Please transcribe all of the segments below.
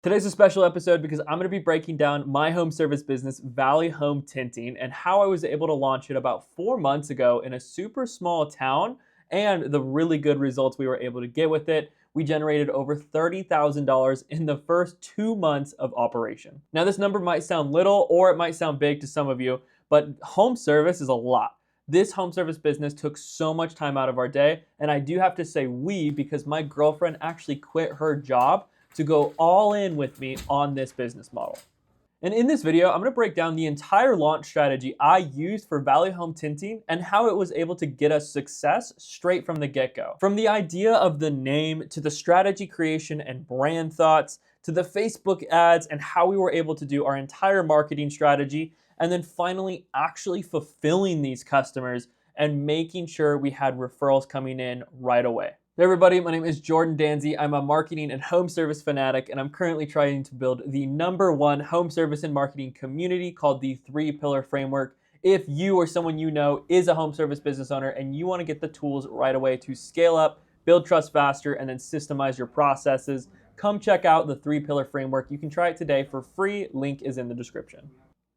Today's a special episode because I'm going to be breaking down my home service business, ValleyHomeTinting, and how I was able to launch it about 4 months ago in a super small town and the really good results we were able to get with it. We generated over $30,000 in the first 2 months of operation. Now, this number might sound little or it might sound big to some of you, but home service is a lot. This home service business took so much time out of our day, and I do have to say we because my girlfriend actually quit her job to go all in with me on this business model. And in this video, I'm gonna break down the entire launch strategy I used for ValleyHomeTinting and how it was able to get us success straight from the get-go. From the idea of the name, to the strategy creation and brand thoughts, to the Facebook ads and how we were able to do our entire marketing strategy, and then finally actually fulfilling these customers and making sure we had referrals coming in right away. Hey everybody, my name is Jordan Danzy. I'm a marketing and home service fanatic, and I'm currently trying to build the #1 home service and marketing community called the 3-Pillar Framework. If you or someone you know is a home service business owner and you want to get the tools right away to scale up, build trust faster, and then systemize your processes, come check out the 3-Pillar Framework. You can try it today for free. Link is in the description.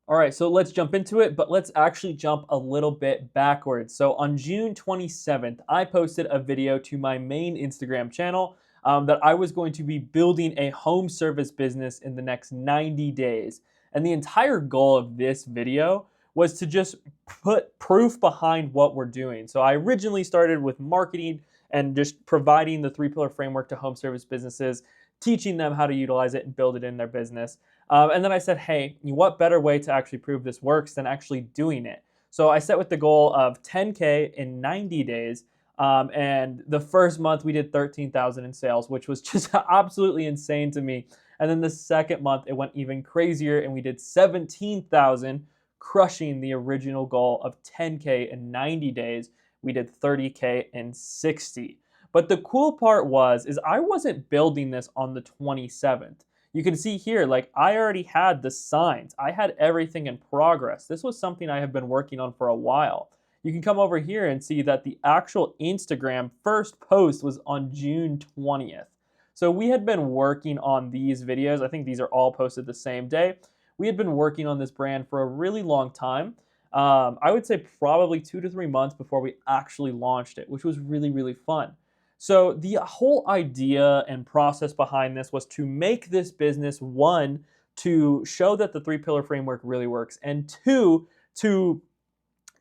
All right, so let's jump into it, but let's actually jump a little bit backwards. So on June 27th, I posted a video to my main Instagram channel that I was going to be building a home service business in the next 90 days. And the entire goal of this video was to just put proof behind what we're doing. So I originally started with marketing and just providing the 3-Pillar Framework to home service businesses, teaching them how to utilize it and build it in their business. And then I said, hey, what better way to actually prove this works than actually doing it? So I set with the goal of 10K in 90 days. And the first month we did 13,000 in sales, which was just absolutely insane to me. And then the second month it went even crazier and we did 17,000, crushing the original goal of 10K in 90 days. We did 30K in 60. But the cool part is I wasn't building this on the 27th. You can see here, like I already had the signs. I had everything in progress. This was something I have been working on for a while. You can come over here and see that the actual Instagram first post was on June 20th. So we had been working on these videos. I think these are all posted the same day. We had been working on this brand for a really long time. I would say probably 2 to 3 months before we actually launched it, which was really, really fun. So the whole idea and process behind this was to make this business, 1, to show that the 3-Pillar Framework really works, and 2, to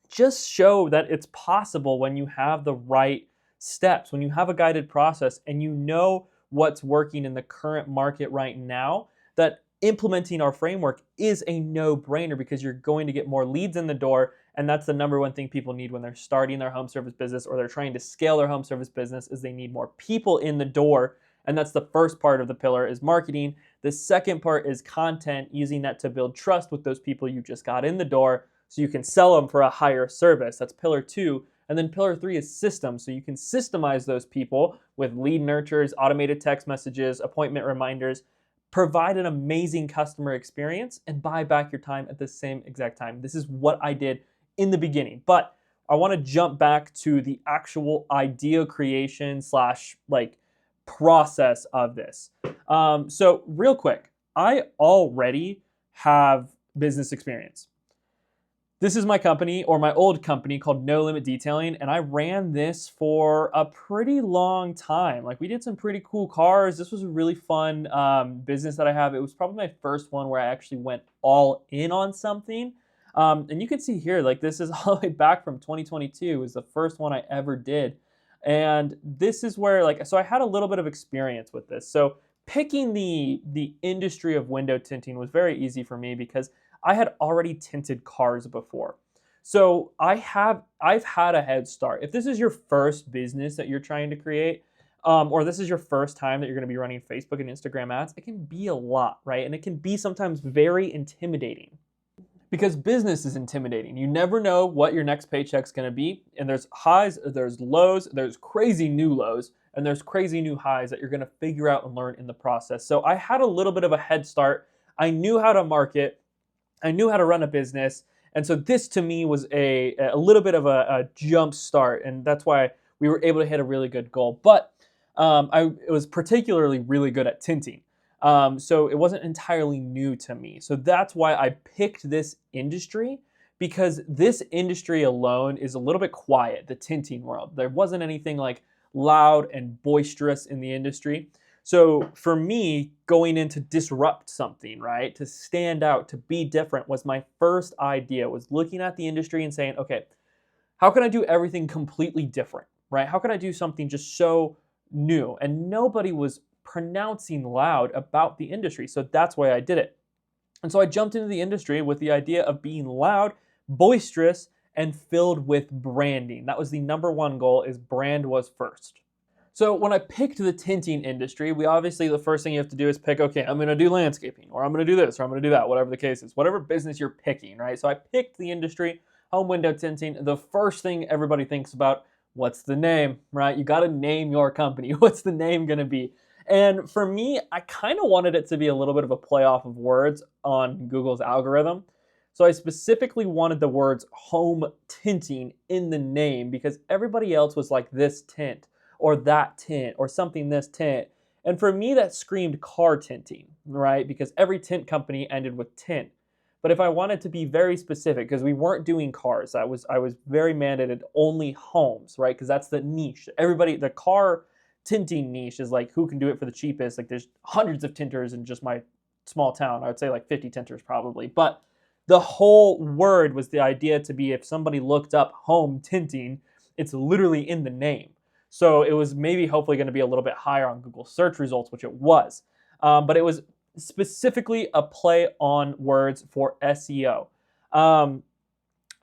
just show that it's possible when you have the right steps, when you have a guided process and you know what's working in the current market right now, that implementing our framework is a no-brainer because you're going to get more leads in the door. And that's the #1 thing people need when they're starting their home service business or they're trying to scale their home service business is they need more people in the door. And that's the first part of the pillar is marketing. The second part is content, using that to build trust with those people you just got in the door so you can sell them for a higher service. That's pillar 2. And then pillar 3 is systems. So you can systemize those people with lead nurtures, automated text messages, appointment reminders, provide an amazing customer experience, and buy back your time at the same exact time. This is what I did in the beginning, but I want to jump back to the actual idea creation / process of this. So real quick, I already have business experience. This is my company, or my old company, called No Limit Detailing, and I ran this for a pretty long time. Like we did some pretty cool cars. This was a really fun business that I have. It was probably my first one where I actually went all in on something. And you can see here, like this is all the way back from 2022. It was the first one I ever did. And this is where so I had a little bit of experience with this. So picking the industry of window tinting was very easy for me because I had already tinted cars before. So I've had a head start. If this is your first business that you're trying to create, or this is your first time that you're gonna be running Facebook and Instagram ads, it can be a lot, right? And it can be sometimes very intimidating. Because business is intimidating. You never know what your next paycheck's gonna be. And there's highs, there's lows, there's crazy new lows, and there's crazy new highs that you're gonna figure out and learn in the process. So I had a little bit of a head start. I knew how to market. I knew how to run a business. And so this to me was a little bit of a jump start. And that's why we were able to hit a really good goal. But I was particularly really good at tinting. So it wasn't entirely new to me. So that's why I picked this industry, because this industry alone is a little bit quiet, the tinting world. There wasn't anything like loud and boisterous in the industry. So for me, going in to disrupt something, right, to stand out, to be different was my first idea, was looking at the industry and saying, okay, how can I do everything completely different, right? How can I do something just so new? And nobody was pronouncing loud about the industry. So that's why I did it. And so I jumped into the industry with the idea of being loud, boisterous, and filled with branding. That was the number one goal, is brand was first. So when I picked the tinting industry, we obviously, the first thing you have to do is pick, okay, I'm gonna do landscaping, or I'm gonna do this, or I'm gonna do that, whatever the case is, whatever business you're picking, right? So I picked the industry, home window tinting. The first thing everybody thinks about, what's the name, right? You gotta name your company. What's the name gonna be? And for me, I kind of wanted it to be a little bit of a play off of words on Google's algorithm. So I specifically wanted the words home tinting in the name, because everybody else was like this tint or that tint or something this tint. And for me, that screamed car tinting, right? Because every tint company ended with tint. But if I wanted to be very specific, because we weren't doing cars, I was very mandated only homes, right? Because that's the niche. Everybody, the car tinting niche is like who can do it for the cheapest. Like there's hundreds of tinters in just my small town. I would say like 50 tinters probably. But the whole word was the idea to be, if somebody looked up home tinting, it's literally in the name. So it was maybe hopefully going to be a little bit higher on Google search results, which it was. But it was specifically a play on words for SEO. Um,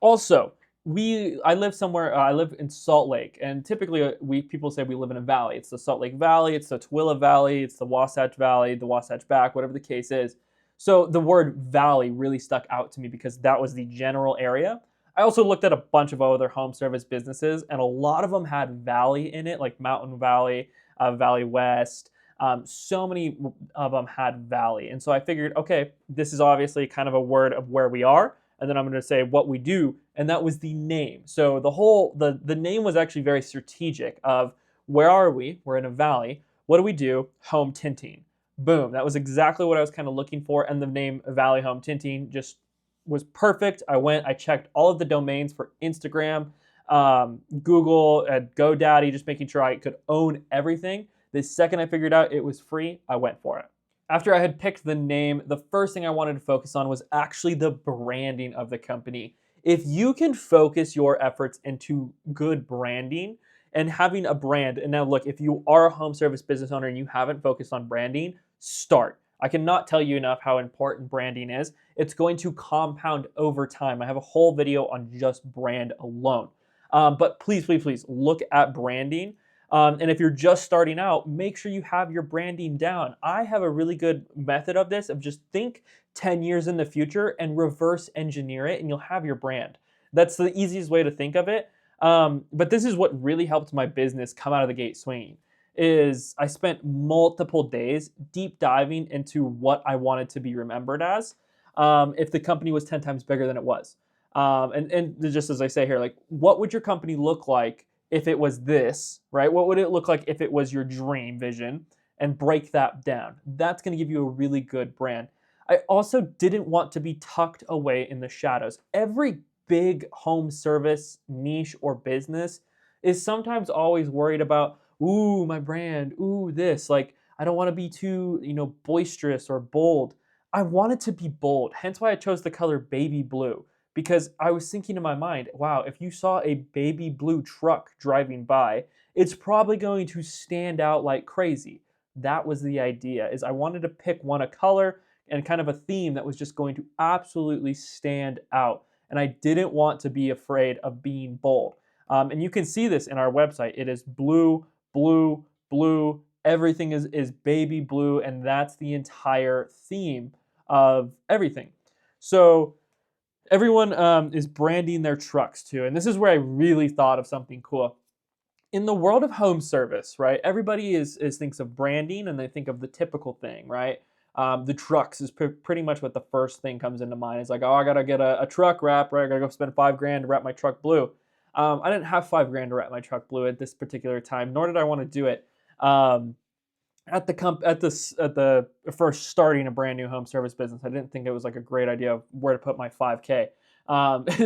Also, I live somewhere. I live in Salt Lake, and typically people say we live in a valley. It's the Salt Lake Valley, it's the Tooele Valley, it's the Wasatch Valley, the Wasatch Back, whatever the case is. So the word valley really stuck out to me because that was the general area. I also looked at a bunch of other home service businesses, and a lot of them had valley in it, like Mountain Valley, Valley West. So many of them had valley, and so I figured, okay, this is obviously kind of a word of where we are, and then I'm going to say what we do, and that was the name. So the name was actually very strategic. Of where are we? We're in a valley. What do we do? Home tinting. Boom. That was exactly what I was kind of looking for, and the name Valley Home Tinting just was perfect. I checked all of the domains for Instagram, Google, GoDaddy, just making sure I could own everything. The second I figured out it was free, I went for it. After I had picked the name, the first thing I wanted to focus on was actually the branding of the company. If you can focus your efforts into good branding and having a brand, and now look, if you are a home service business owner and you haven't focused on branding, start. I cannot tell you enough how important branding is. It's going to compound over time. I have a whole video on just brand alone. But please, please, please look at branding. And if you're just starting out, make sure you have your branding down. I have a really good method of this, of just think 10 years in the future and reverse engineer it, and you'll have your brand. That's the easiest way to think of it. But this is what really helped my business come out of the gate swinging. Is I spent multiple days deep diving into what I wanted to be remembered as, if the company was 10 times bigger than it was. And just as I say here, like, what would your company look like if it was this, right? What would it look like if it was your dream vision? And break that down. That's going to give you a really good brand. I also didn't want to be tucked away in the shadows. Every big home service niche or business is sometimes always worried about, ooh, my brand, ooh, this. Like, I don't want to be too, boisterous or bold. I wanted to be bold, hence why I chose the color baby blue. Because I was thinking in my mind, wow, if you saw a baby blue truck driving by, it's probably going to stand out like crazy. That was the idea, is I wanted to pick a color and kind of a theme that was just going to absolutely stand out. And I didn't want to be afraid of being bold. And you can see this in our website. It is blue, blue, blue. Everything is baby blue, and that's the entire theme of everything. So everyone is branding their trucks too. And this is where I really thought of something cool. In the world of home service, right, everybody thinks of branding and they think of the typical thing, right? The trucks is pretty much what the first thing comes into mind. It's like, oh, I gotta get a truck wrap, right? I gotta go spend $5,000 to wrap my truck blue. I didn't have $5,000 to wrap my truck blue at this particular time, nor did I want to do it. at the first starting a brand new home service business, I didn't think it was like a great idea of where to put my 5K.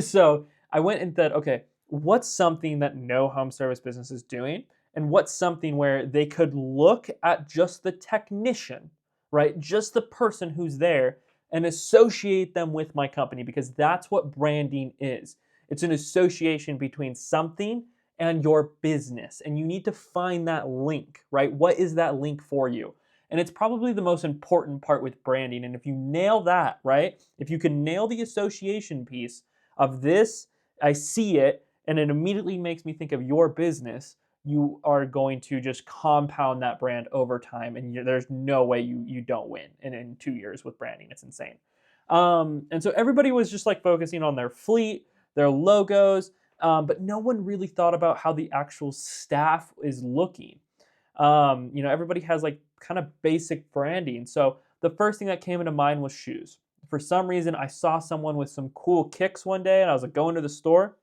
So I went and said, okay, what's something that no home service business is doing? And what's something where they could look at just the technician, right? Just the person who's there and associate them with my company, because that's what branding is. It's an association between something and your business. And you need to find that link, right? What is that link for you? And it's probably the most important part with branding. And if you nail that, right? If you can nail the association piece of this, I see it, and it immediately makes me think of your business, you are going to just compound that brand over time. And there's no way you don't win in 2 years with branding. It's insane. And so everybody was just like focusing on their fleet, their logos, but no one really thought about how the actual staff is looking. Everybody has like kind of basic branding. So the first thing that came into mind was shoes. For some reason, I saw someone with some cool kicks one day, and I was like going to the store,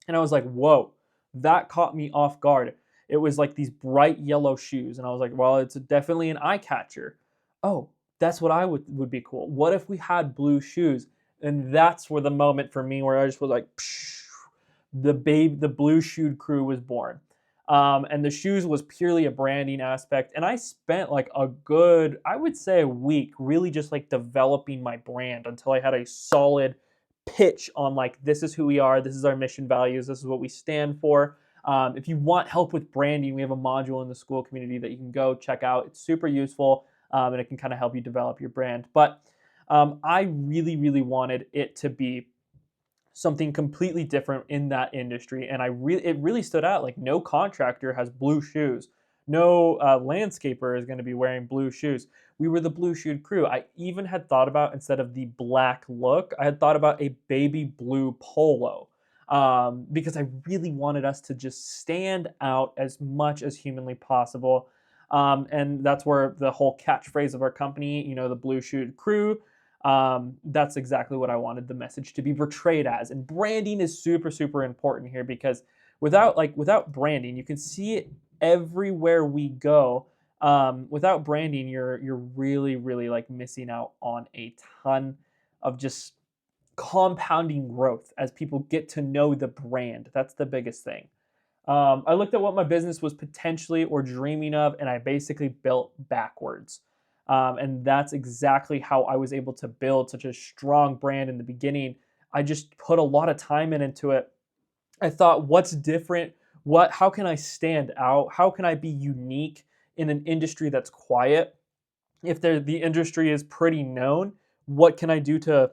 and I was like, whoa, that caught me off guard. It was like these bright yellow shoes, and I was like, well, it's definitely an eye catcher. Oh, that's what I would be cool. What if we had blue shoes? And that's where the moment for me where I just was like, psh, the blue shoed crew was born. And the shoes was purely a branding aspect. And I spent like a good, I would say a week, really just like developing my brand until I had a solid pitch on like, this is who we are, this is our mission values, this is what we stand for. If you want help with branding, we have a module in the school community that you can go check out. It's super useful, and it can kind of help you develop your brand. But I really, really wanted it to be something completely different in that industry, and it really stood out. Like, no contractor has blue shoes, no landscaper is going to be wearing blue shoes. We were the blue shoed crew. I even had thought about, instead of the black look, I had thought about a baby blue polo, because I really wanted us to just stand out as much as humanly possible. And that's where the whole catchphrase of our company, the blue shoed crew, that's exactly what I wanted the message to be portrayed as. And branding is super, super important here, because without branding, you can see it everywhere we go. Without branding, you're really, really like missing out on a ton of just compounding growth as people get to know the brand. That's the biggest thing. I looked at what my business was potentially or dreaming of, and I basically built backwards. And that's exactly how I was able to build such a strong brand in the beginning. I just put a lot of time into it. I thought, what's different? How can I stand out? How can I be unique in an industry that's quiet? If the industry is pretty known, what can I do to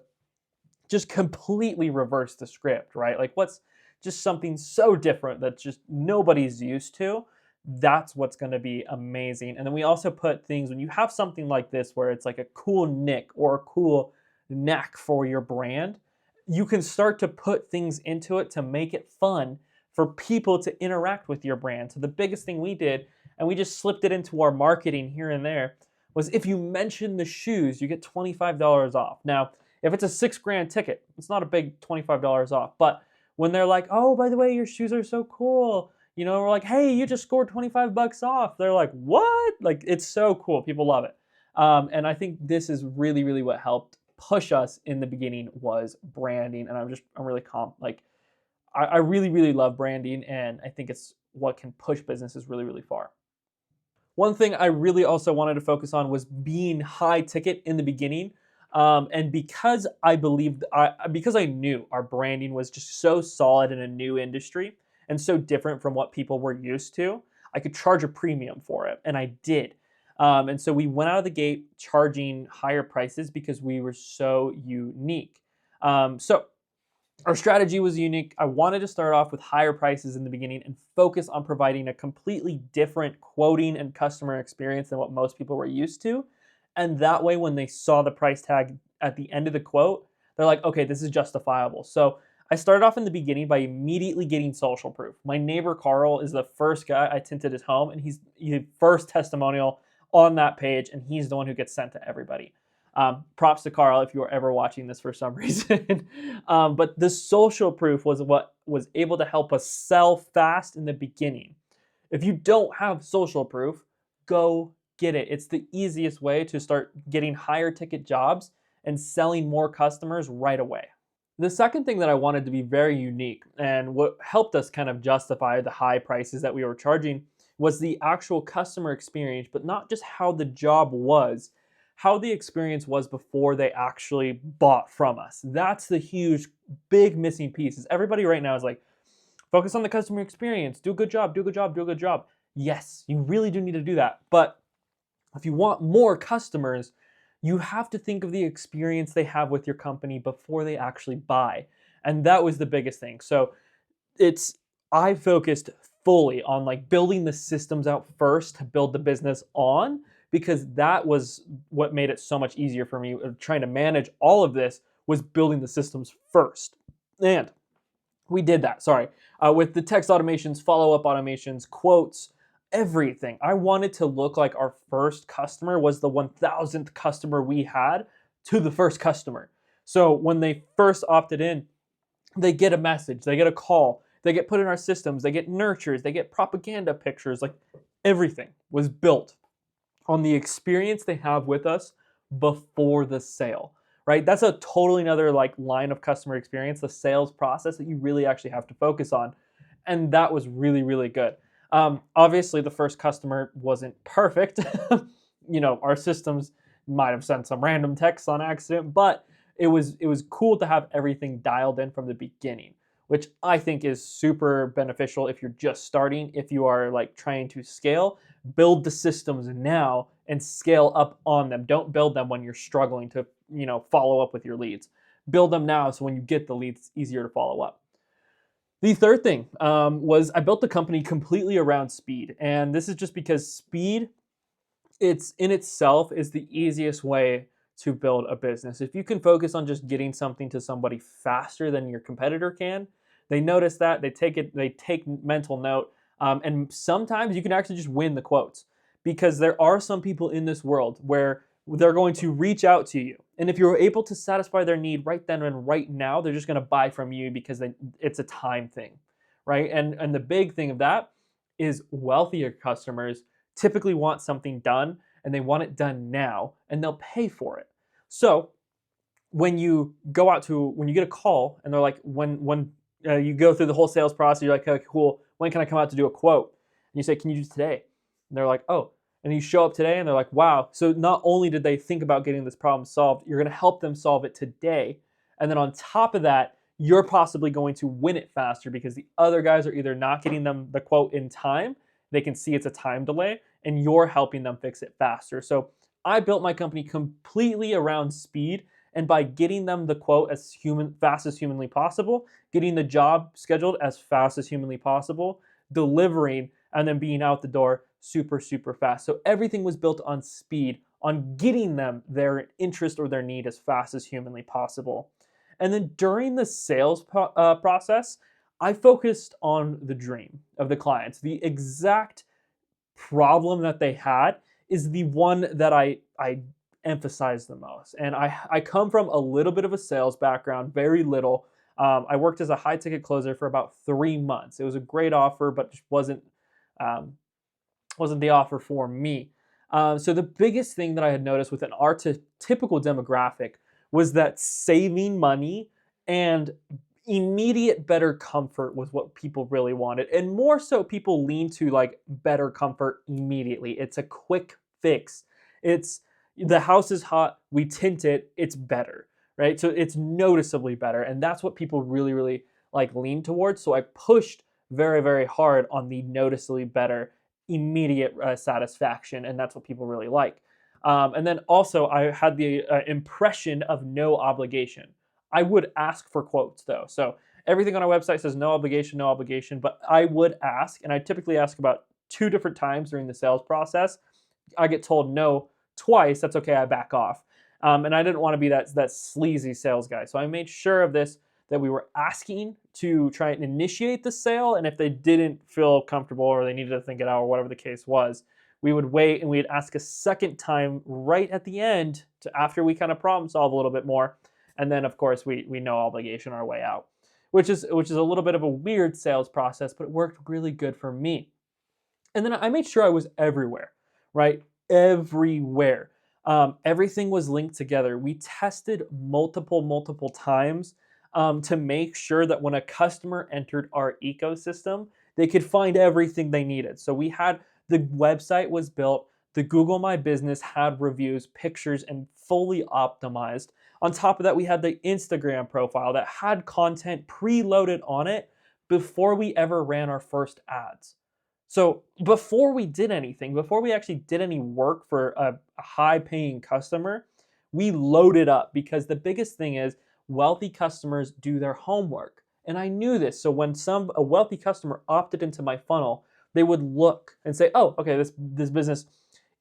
just completely reverse the script, right? Like, what's just something so different that just nobody's used to? That's what's going to be amazing. And then we also put things, when you have something like this where it's like a cool nick or a cool knack for your brand, you can start to put things into it to make it fun for people to interact with your brand. So the biggest thing we did, and we just slipped it into our marketing here and there, was if you mention the shoes, you get $25 off. Now, if it's a $6,000 ticket, it's not a big $25 off. But when they're like, oh, by the way, your shoes are so cool, we're like, hey, you just scored $25 off. They're like, what? Like, it's so cool. People love it. And I think this is really, really what helped push us in the beginning was branding. And I'm really like, I really, really love branding. And I think it's what can push businesses really, really far. One thing I really also wanted to focus on was being high ticket in the beginning. And because because I knew our branding was just so solid in a new industry and so different from what people were used to, I could charge a premium for it, and I did. And so we went out of the gate charging higher prices because we were so unique. So our strategy was unique. I wanted to start off with higher prices in the beginning and focus on providing a completely different quoting and customer experience than what most people were used to. And that way, when they saw the price tag at the end of the quote, they're like, okay, this is justifiable. So I started off in the beginning by immediately getting social proof. My neighbor Carl is the first guy I tinted his home, and he's the first testimonial on that page, and he's the one who gets sent to everybody. Props to Carl if you are ever watching this for some reason. But the social proof was what was able to help us sell fast in the beginning. If you don't have social proof, go get it. It's the easiest way to start getting higher ticket jobs and selling more customers right away. The second thing that I wanted to be very unique and what helped us kind of justify the high prices that we were charging was the actual customer experience, but not just how the job was, how the experience was before they actually bought from us. That's the huge, big missing piece. Is everybody right now is like, focus on the customer experience, do a good job, do a good job, do a good job. Yes, you really do need to do that. But if you want more customers, you have to think of the experience they have with your company before they actually buy. And that was the biggest thing. So it's I focused fully on like building the systems out first to build the business on, because that was what made it so much easier for me. Trying to manage all of this was building the systems first. And we did that, sorry. With the text automations, follow-up automations, quotes, everything. I wanted to look like our first customer was the 1,000th customer we had to the first customer. So when they first opted in, they get a message, they get a call, they get put in our systems, they get nurtures, they get propaganda pictures, like everything was built on the experience they have with us before the sale, right? That's a totally another like line of customer experience, the sales process that you really actually have to focus on. And that was really, really good. Obviously, the first customer wasn't perfect. Our systems might have sent some random texts on accident, but it was cool to have everything dialed in from the beginning, which I think is super beneficial if you're just starting. If you are like trying to scale, build the systems now and scale up on them. Don't build them when you're struggling to follow up with your leads. Build them now so when you get the leads, it's easier to follow up. The third thing was I built the company completely around speed. And this is just because speed, it's in itself is the easiest way to build a business. If you can focus on just getting something to somebody faster than your competitor can, they notice that, they take mental note, and sometimes you can actually just win the quotes, because there are some people in this world where they're going to reach out to you. And if you're able to satisfy their need right then and right now, they're just going to buy from you because it's a time thing, right? And the big thing of that is wealthier customers typically want something done and they want it done now and they'll pay for it. So when you get a call and they're like, when you go through the whole sales process, you're like, okay, cool, when can I come out to do a quote? And you say, can you do today? And they're like, oh. And you show up today and they're like, wow. So not only did they think about getting this problem solved, you're going to help them solve it today. And then on top of that, you're possibly going to win it faster because the other guys are either not getting them the quote in time, they can see it's a time delay, and you're helping them fix it faster. So I built my company completely around speed, and by getting them the quote as fast as humanly possible, getting the job scheduled as fast as humanly possible, delivering, and then being out the door super, super fast. So everything was built on speed, on getting them their interest or their need as fast as humanly possible. And then during the sales process, I focused on the dream of the clients. The exact problem that they had is the one that I emphasize the most. And I come from a little bit of a sales background, very little. I worked as a high ticket closer for about 3 months. It was a great offer, but just wasn't the offer for me. So the biggest thing that I had noticed within our typical demographic was that saving money and immediate better comfort was what people really wanted. And more so, people lean to like better comfort immediately. It's a quick fix. It's the house is hot, we tint it, it's better, right? So it's noticeably better. And that's what people really, really like lean towards. So I pushed very, very hard on the noticeably better immediate satisfaction. And that's what people really like. And then also I had the impression of no obligation. I would ask for quotes though. So everything on our website says no obligation, but I would ask, and I typically ask about 2 different times during the sales process. I get told no twice, that's okay, I back off. And I didn't want to be that sleazy sales guy. So I made sure of this, that we were asking to try and initiate the sale. And if they didn't feel comfortable or they needed to think it out or whatever the case was, we would wait and we'd ask a second time right at the end after we kind of problem solve a little bit more. And then of course we no obligation our way out, which is a little bit of a weird sales process, but it worked really good for me. And then I made sure I was everywhere, right? everywhere. Everything was linked together. We tested multiple times to make sure that when a customer entered our ecosystem, they could find everything they needed. So we had the website was built, the Google My Business had reviews, pictures, and fully optimized. On top of that, we had the Instagram profile that had content preloaded on it before we ever ran our first ads. So before we did anything, before we actually did any work for a high paying customer, we loaded up because the biggest thing is wealthy customers do their homework. And I knew this. So when a wealthy customer opted into my funnel, they would look and say, oh, okay, this business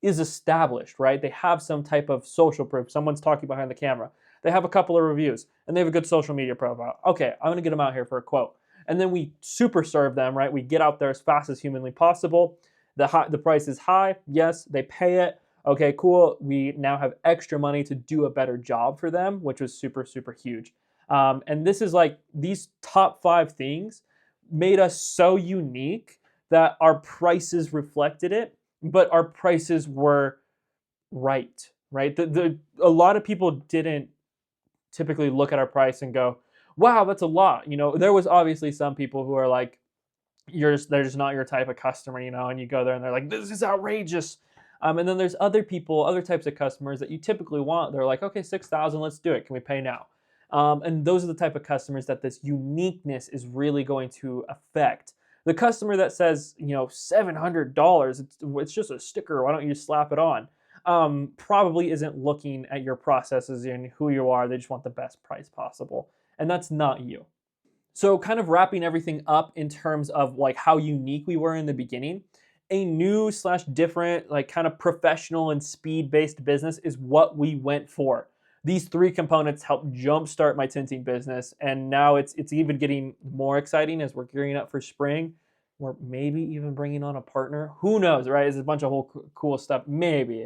is established, right? They have some type of social proof. Someone's talking behind the camera. They have a couple of reviews and they have a good social media profile. Okay, I'm gonna get them out here for a quote. And then we super serve them, right? We get out there as fast as humanly possible. The price is high. Yes, they pay it. Okay, cool. We now have extra money to do a better job for them, which was super huge. And this is like these top 5 things made us so unique that our prices reflected it, but our prices were right, right? A lot of people didn't typically look at our price and go, wow, that's a lot. There was obviously some people who are like, they're just not your type of customer, and you go there and they're like, this is outrageous. And then there's other people, other types of customers that you typically want. They're like, okay, 6,000, let's do it. Can we pay now? And those are the type of customers that this uniqueness is really going to affect. The customer that says, $700, it's just a sticker. Why don't you slap it on? Probably isn't looking at your processes and who you are. They just want the best price possible. And that's not you. So kind of wrapping everything up in terms of like how unique we were in the beginning, a new / different, like kind of professional and speed-based business is what we went for. These 3 components helped jumpstart my tinting business. And now it's even getting more exciting as we're gearing up for spring. Or maybe even bringing on a partner. Who knows, right? It's a bunch of whole cool stuff. Maybe.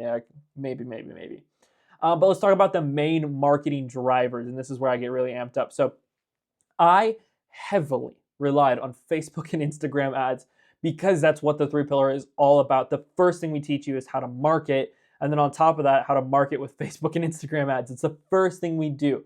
But let's talk about the main marketing drivers. And this is where I get really amped up. So I heavily relied on Facebook and Instagram ads because that's what the 3 pillar is all about. The first thing we teach you is how to market. And then on top of that, how to market with Facebook and Instagram ads. It's the first thing we do.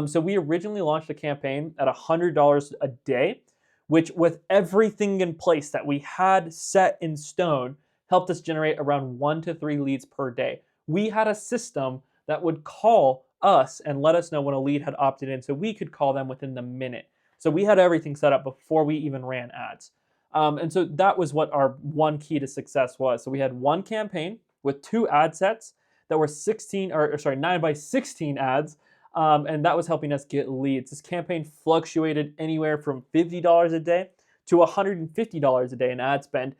So we originally launched a campaign at $100 a day, which with everything in place that we had set in stone, helped us generate around 1 to 3 leads per day. We had a system that would call us and let us know when a lead had opted in so we could call them within the minute. So we had everything set up before we even ran ads. And so that was what our one key to success was. So we had one campaign with 2 ad sets that were 9 by 16 ads. And that was helping us get leads. This campaign fluctuated anywhere from $50 a day to $150 a day in ad spend,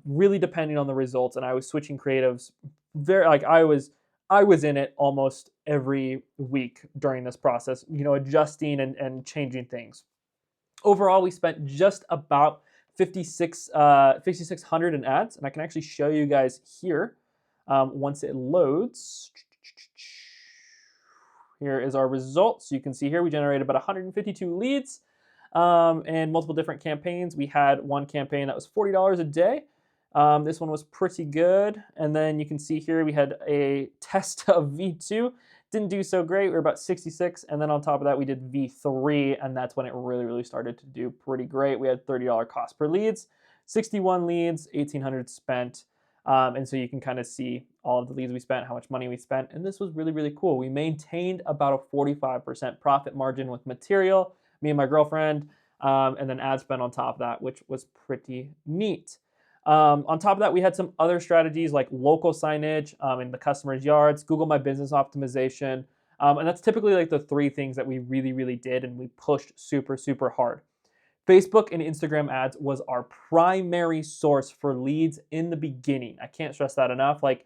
really depending on the results. And I was switching creatives I was in it almost every week during this process, adjusting and changing things. Overall, we spent just about 5,600 in ads, and I can actually show you guys here once it loads. Here is our results. You can see here we generated about 152 leads and multiple different campaigns. We had one campaign that was $40 a day. This one was pretty good. And then you can see here we had a test of V2. Didn't do so great. We were about 66. And then on top of that, we did V3. And that's when it really started to do pretty great. We had $30 cost per leads, 61 leads, 1,800 spent. And so you can kind of see all of the leads we spent, how much money we spent. And this was really cool. We maintained about a 45% profit margin with material, me and my girlfriend, and then ad spend on top of that, which was pretty neat. On top of that, we had some other strategies like local signage in the customer's yards, Google My Business optimization. And that's typically like the 3 things that we really did and we pushed super hard. Facebook and Instagram ads was our primary source for leads in the beginning. I can't stress that enough. Like,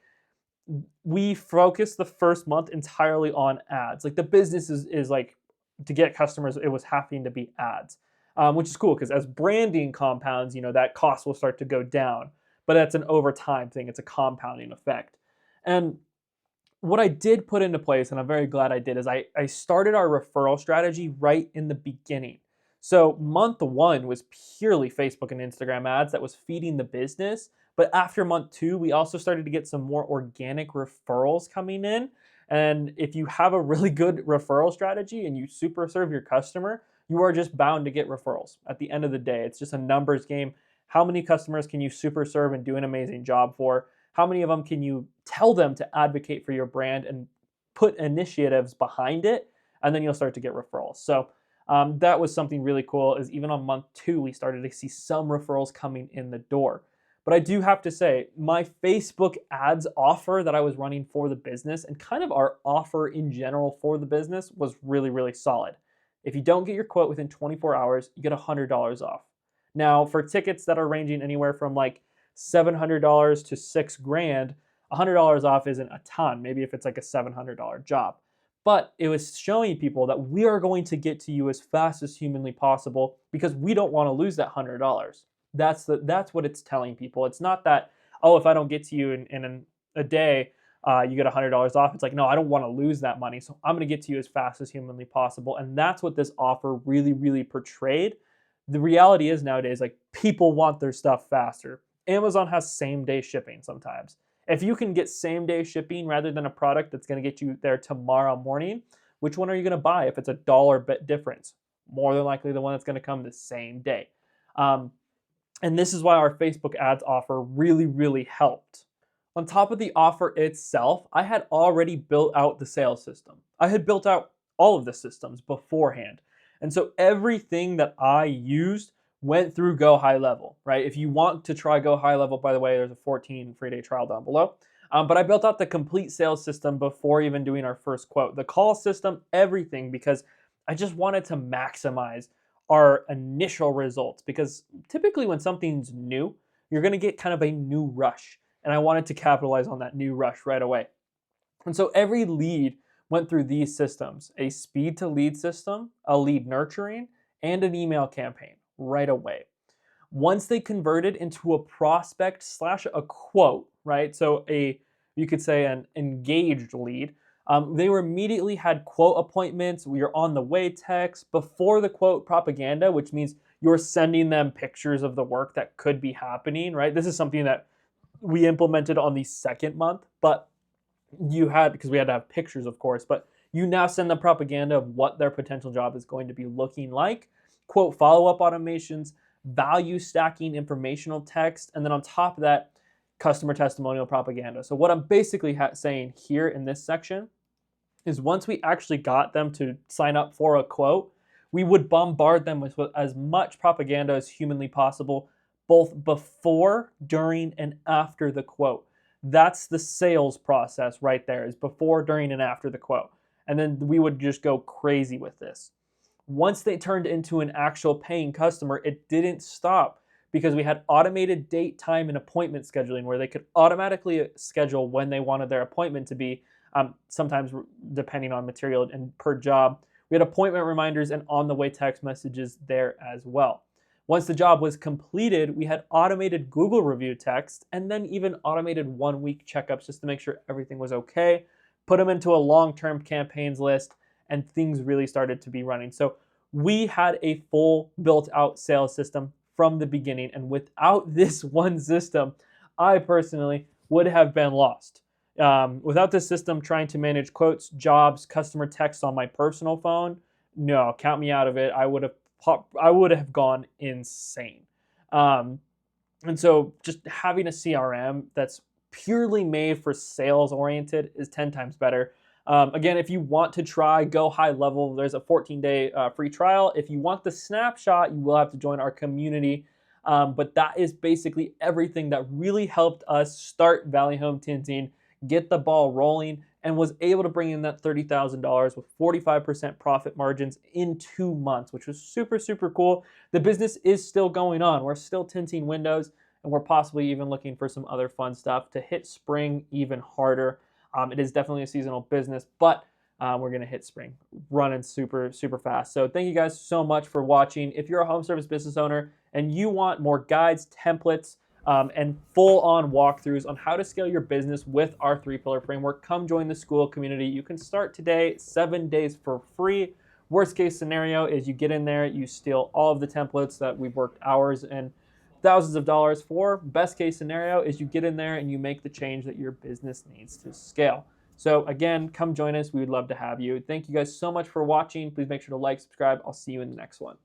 we focused the first month entirely on ads. Like, the business is like, to get customers, it was having to be ads, which is cool because as branding compounds, that cost will start to go down. But that's an over time thing. It's a compounding effect. And what I did put into place, and I'm very glad I did, is I started our referral strategy right in the beginning. So month 1 was purely Facebook and Instagram ads that was feeding the business. But after month 2, we also started to get some more organic referrals coming in. And if you have a really good referral strategy and you super serve your customer, you are just bound to get referrals. At the end of the day, it's just a numbers game. How many customers can you super serve and do an amazing job for? How many of them can you tell them to advocate for your brand and put initiatives behind it? And then you'll start to get referrals. So that was something really cool, is even on month 2, we started to see some referrals coming in the door. But I do have to say, my Facebook ads offer that I was running for the business, and kind of our offer in general for the business, was really, really solid. If you don't get your quote within 24 hours, you get $100 off. Now, for tickets that are ranging anywhere from like $700 to $6,000, $100 off isn't a ton. Maybe if it's like a $700 job. But it was showing people that we are going to get to you as fast as humanly possible because we don't want to lose that $100. That's what it's telling people. It's not that, oh, if I don't get to you in a day, you get $100 off. It's like, no, I don't want to lose that money, so I'm going to get to you as fast as humanly possible. And that's what this offer really, really portrayed. The reality is nowadays, like, people want their stuff faster. Amazon has same day shipping sometimes. If you can get same day shipping rather than a product that's going to get you there tomorrow morning, which one are you going to buy if it's a dollar bit difference? More than likely the one that's going to come the same day. And this is why our Facebook ads offer really, really helped. On top of the offer itself, I had already built out the sales system. I had built out all of the systems beforehand. And so everything that I used went through Go High Level, right? If you want to try Go High Level, by the way, there's a 14 free day trial down below. But I built out the complete sales system before even doing our first quote. The call system, everything, because I just wanted to maximize our initial results. Because typically when something's new, you're gonna get kind of a new rush. And I wanted to capitalize on that new rush right away. And so every lead went through these systems: a speed to lead system, a lead nurturing, and an email campaign right away. Once they converted into a prospect slash a quote, right? So you could say an engaged lead. They were immediately had quote appointments. We are on the way text before the quote propaganda, which means you're sending them pictures of the work that could be happening, right? This is something that we implemented on the second month, but because we had to have pictures, of course, but you now send the propaganda of what their potential job is going to be looking like. Quote follow-up automations, value stacking informational text, and then on top of that, customer testimonial propaganda. So what I'm basically saying here in this section is once we actually got them to sign up for a quote, we would bombard them with as much propaganda as humanly possible, both before, during, and after the quote. That's the sales process right there, is before, during, and after the quote. And then we would just go crazy with this. Once they turned into an actual paying customer, it didn't stop, because we had automated date, time, and appointment scheduling where they could automatically schedule when they wanted their appointment to be, sometimes depending on material and per job. We had appointment reminders and on-the-way text messages there as well. Once the job was completed, we had automated Google review text and then even automated 1-week checkups just to make sure everything was okay. Put them into a long-term campaigns list, and things really started to be running. So we had a full built-out sales system from the beginning, and without this one system, I personally would have been lost. Without this system, trying to manage quotes, jobs, customer texts on my personal phone, no, count me out of it. I would have gone insane. And so just having a CRM that's purely made for sales oriented is 10 times better. Again, if you want to try Go High Level, there's a 14-day free trial. If you want the snapshot, you will have to join our community. But that is basically everything that really helped us start Valley Home Tinting, get the ball rolling, and was able to bring in that $30,000 with 45% profit margins in 2 months, which was super, super cool. The business is still going on. We're still tinting windows, and we're possibly even looking for some other fun stuff to hit spring even harder. It is definitely a seasonal business, but we're going to hit spring running super, super fast. So thank you guys so much for watching. If you're a home service business owner and you want more guides, templates, and full-on walkthroughs on how to scale your business with our 3-pillar framework, come join the school community. You can start today, 7 days for free. Worst case scenario is you get in there, you steal all of the templates that we've worked hours and thousands of dollars for. Best case scenario is you get in there and you make the change that your business needs to scale. So again, come join us. We would love to have you. Thank you guys so much for watching. Please make sure to like, subscribe. I'll see you in the next one.